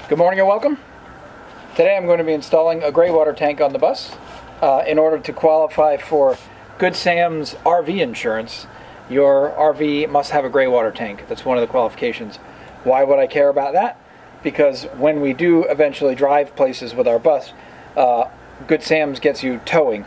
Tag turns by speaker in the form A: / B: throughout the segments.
A: Good morning and welcome. Today I'm going to be installing a Greywater tank on the bus. In order to qualify for Good Sam's RV insurance, your RV must have a Greywater tank. That's one of the qualifications. Why would I care about that? Because when we do eventually drive places with our bus, Good Sam's gets you towing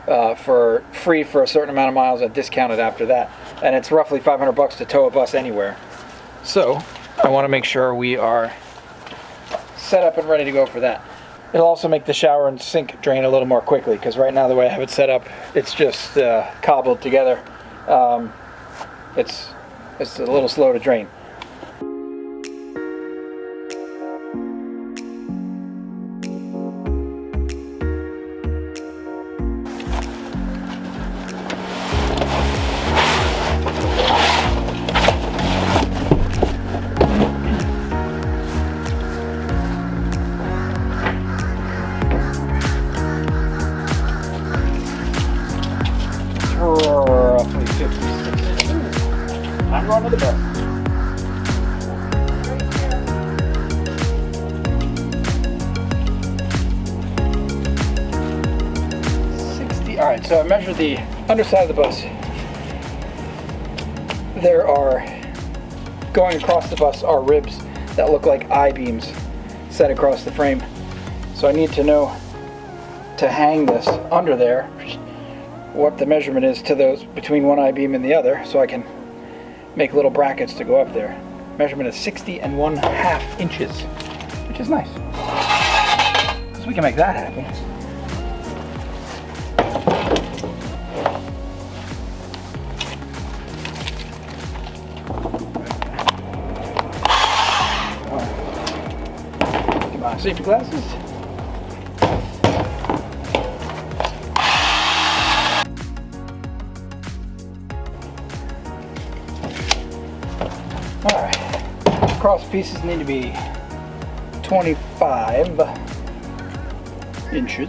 A: for free for a certain amount of miles and discounted after that. And it's roughly $500 to tow a bus anywhere. So I want to make sure we are set up and ready to go for that. It'll also make the shower and sink drain a little more quickly, because right now the way I have it set up, it's just cobbled together. It's a little slow to drain. Roughly 56. I'm going to the bus. Alright, so I measured the underside of the bus. There are, going across the bus, are ribs that look like I-beams set across the frame. So I need to know, to hang this under there, what the measurement is to those between one I-beam and the other, so I can make little brackets to go up there. Measurement is 60 1/2 inches, which is nice, because we can make that happen. Get my safety glasses. Alright, cross pieces need to be 25 inches,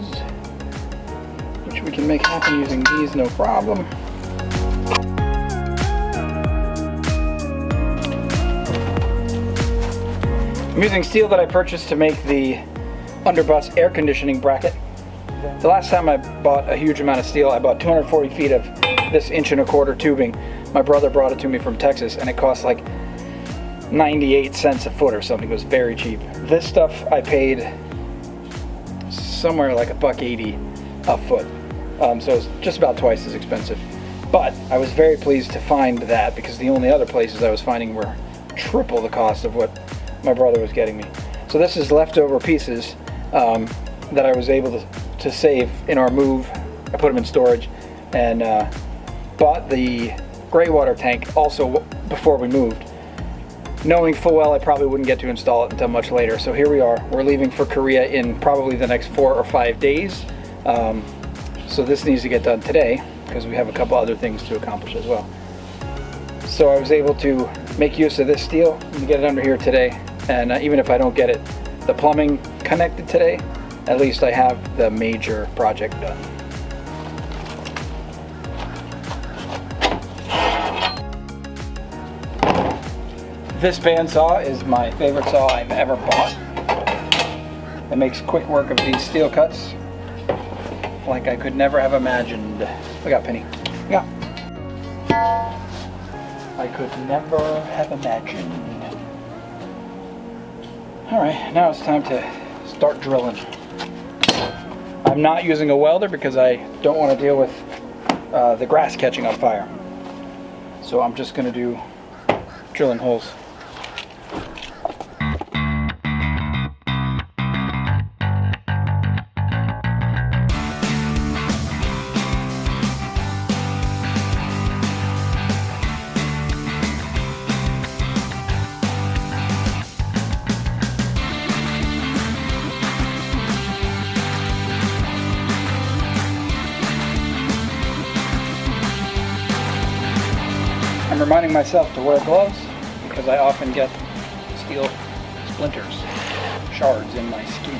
A: which we can make happen using these no problem. I'm using steel that I purchased to make the underbus air conditioning bracket. The last time I bought a huge amount of steel, I bought 240 feet of this 1.25 inch tubing. My brother brought it to me from Texas, and it cost like 98 cents a foot or something. It was very cheap. This stuff I paid somewhere like $1.80 a foot. So it's just about twice as expensive. But I was very pleased to find that, because the only other places I was finding were triple the cost of what my brother was getting me. So this is leftover pieces that I was able to save in our move. I put them in storage, and bought the Greywater tank also before we moved, knowing full well I probably wouldn't get to install it until much later. So here we are. We're leaving for Korea in probably the next 4 or 5 days. So this needs to get done today, because we have a couple other things to accomplish as well. So I was able to make use of this steel and get it under here today. And even if I don't get it, the plumbing connected today, at least I have the major project done. This bandsaw is my favorite saw I've ever bought. It makes quick work of these steel cuts like I could never have imagined. Look out, Penny. Yeah. I could never have imagined. Alright, now it's time to start drilling. I'm not using a welder because I don't want to deal with the grass catching on fire. So I'm just going to do drilling holes. I'm reminding myself to wear gloves because I often get steel splinters, shards in my skin.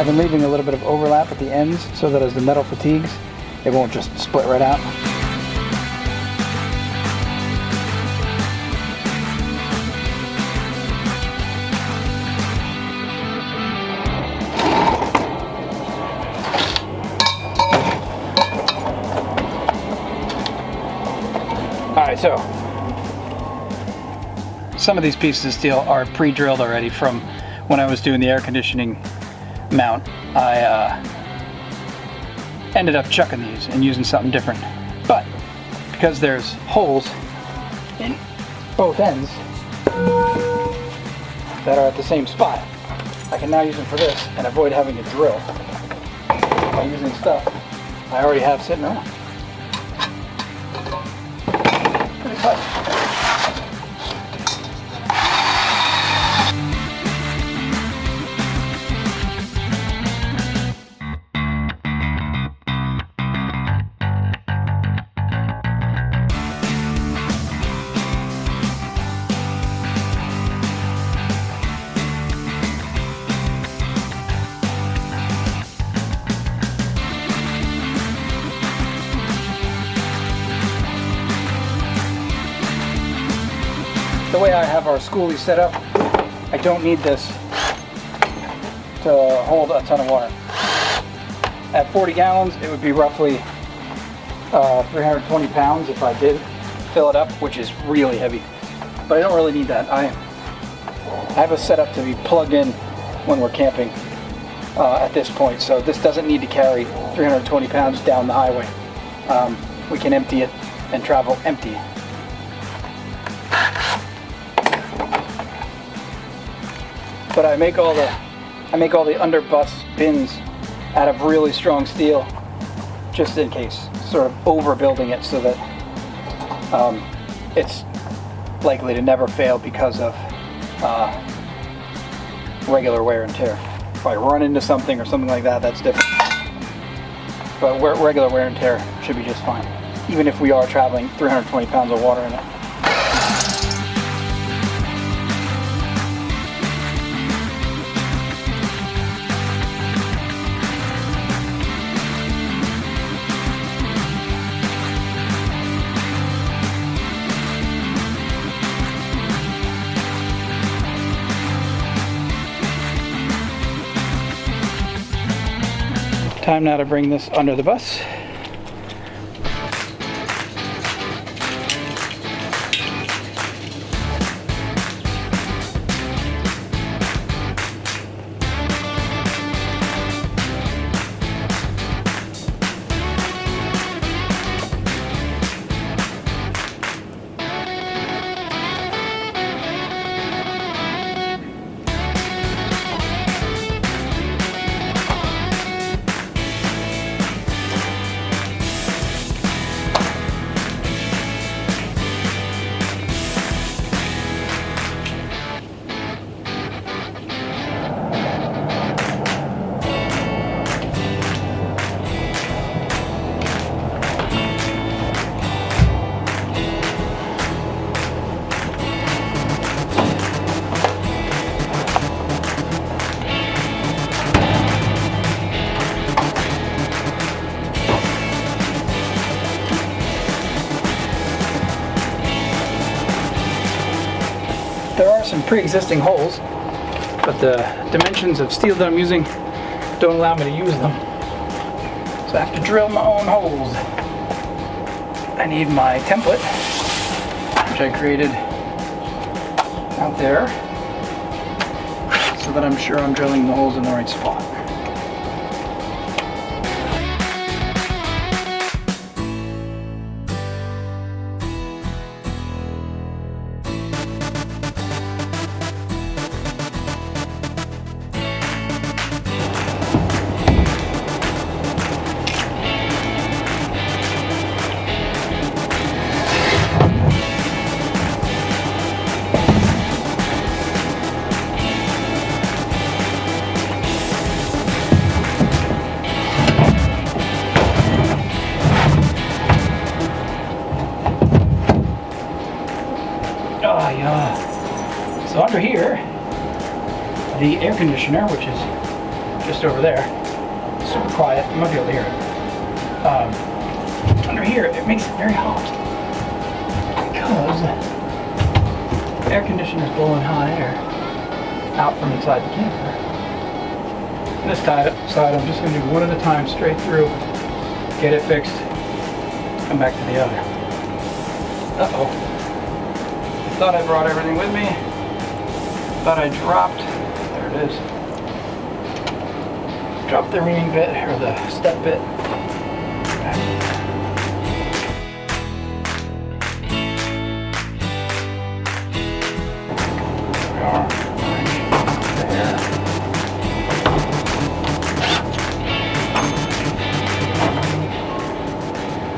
A: I've been leaving a little bit of overlap at the ends so that as the metal fatigues, it won't just split right out. Alright, so some of these pieces of steel are pre-drilled already from when I was doing the air conditioning mount. I ended up chucking these and using something different. But because there's holes in both ends that are at the same spot, I can now use them for this and avoid having to drill by using stuff I already have sitting around. Pretty tight. The way I have our Skoolie set up, I don't need this to hold a ton of water. At 40 gallons, it would be roughly 320 pounds if I did fill it up, which is really heavy. But I don't really need that. I have a setup to be plugged in when we're camping at this point, so this doesn't need to carry 320 pounds down the highway. We can empty it and travel empty. But I make all the underbus bins out of really strong steel, just in case, sort of overbuilding it so that it's likely to never fail because of regular wear and tear. If I run into something or something like that, that's different. But regular wear and tear should be just fine, even if we are traveling 320 pounds of water in it. Time now to bring this under the bus. There are some pre-existing holes, but the dimensions of steel that I'm using don't allow me to use them. So I have to drill my own holes. I need my template, which I created out there, so that I'm sure I'm drilling the holes in the right spot. So under here, the air conditioner, which is just over there. Super quiet. You might be able to hear it. Under here, it makes it very hot because the air conditioner is blowing hot air out from inside the camper. And this side, I'm just going to do one at a time, straight through, get it fixed, come back to the other. Uh-oh. I thought I brought everything with me. Thought I dropped. There it is. Dropped the ringing bit, or the step bit.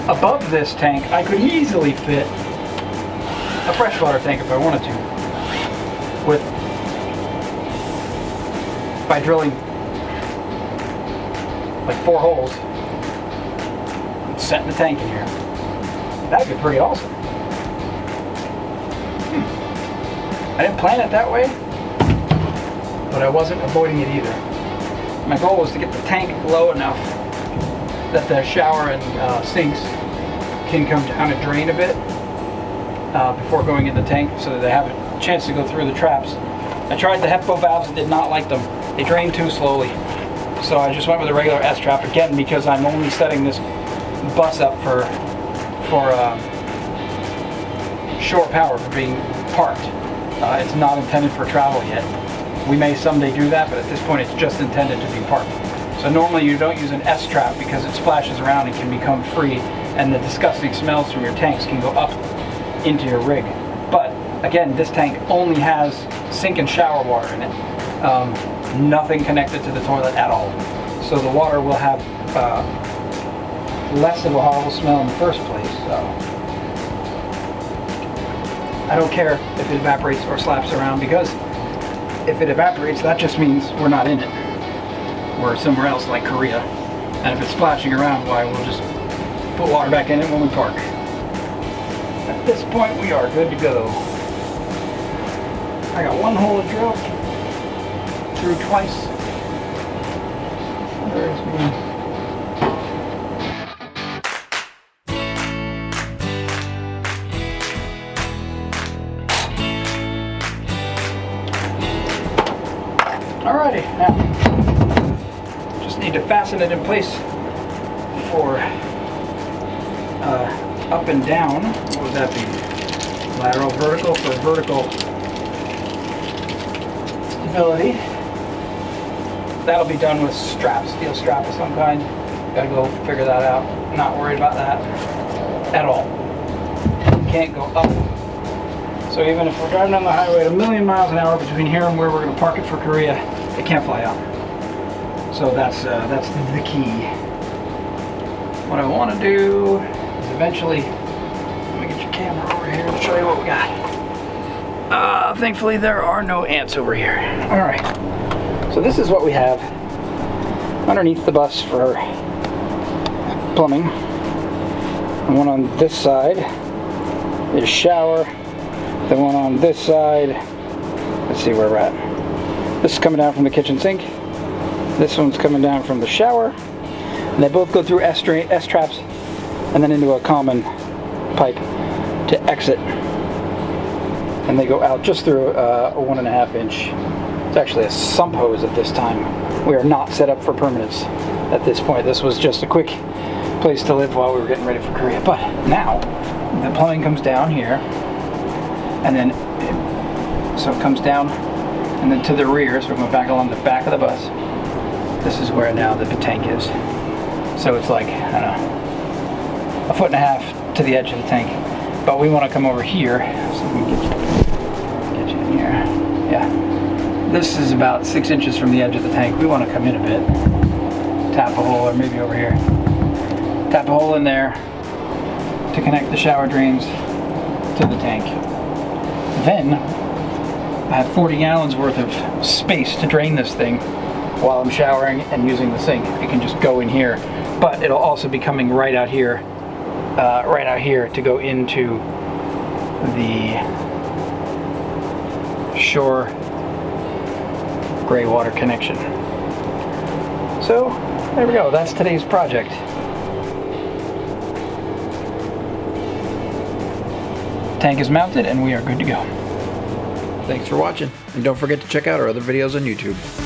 A: Above this tank, I could easily fit a freshwater tank if I wanted to, by drilling like 4 holes and setting the tank in here. That'd be pretty awesome. I didn't plan it that way, but I wasn't avoiding it either. My goal was to get the tank low enough that the shower and sinks can come down and drain a bit before going in the tank, so that they have a chance to go through the traps. I tried the HEPA valves and did not like them. They drain too slowly. So I just went with a regular S-trap again, because I'm only setting this bus up for shore power, for being parked. It's not intended for travel yet. We may someday do that, but at this point it's just intended to be parked. So normally you don't use an S-trap because it splashes around and can become free, and the disgusting smells from your tanks can go up into your rig. But again, this tank only has sink and shower water in it. Nothing connected to the toilet at all. So the water will have less of a horrible smell in the first place. So I don't care if it evaporates or slaps around, because if it evaporates, that just means we're not in it. We're somewhere else, like Korea. And if it's splashing around, why, we'll just put water back in it when we park. At this point, we are good to go. I got 1 hole to drill through twice. There's me. Alrighty, now just need to fasten it in place for up and down. What would that be? Lateral, vertical, for vertical stability. That'll be done with straps, steel strap of some kind. Gotta go figure that out. Not worried about that at all. Can't go up. So even if we're driving down the highway at 1,000,000 miles an hour between here and where we're gonna park it for Korea, it can't fly out. So that's the key. What I want to do is eventually, let me get your camera over here and show you what we got. Thankfully there are no ants over here. All right. So this is what we have underneath the bus for plumbing. The one on this side is shower. The one on this side, let's see where we're at. This is coming down from the kitchen sink. This one's coming down from the shower. And they both go through S-traps and then into a common pipe to exit. And they go out just through a 1.5 inch. It's actually a sump hose at this time. We are not set up for permanence at this point. This was just a quick place to live while we were getting ready for Korea. But now, the plumbing comes down here, and then so it comes down and then to the rear, so we're going back along the back of the bus. This is where now the tank is. So it's like, I don't know, 1.5 feet to the edge of the tank. But we want to come over here, so we can get you in here. Yeah. This is about 6 inches from the edge of the tank. We want to come in a bit. Tap a hole, or maybe over here. Tap a hole in there to connect the shower drains to the tank. Then I have 40 gallons worth of space to drain this thing while I'm showering and using the sink. It can just go in here, but it'll also be coming right out here to go into the shore Greywater connection. So, there we go. That's today's project. Tank is mounted and we are good to go.
B: Thanks for watching, and don't forget to check out our other videos on YouTube.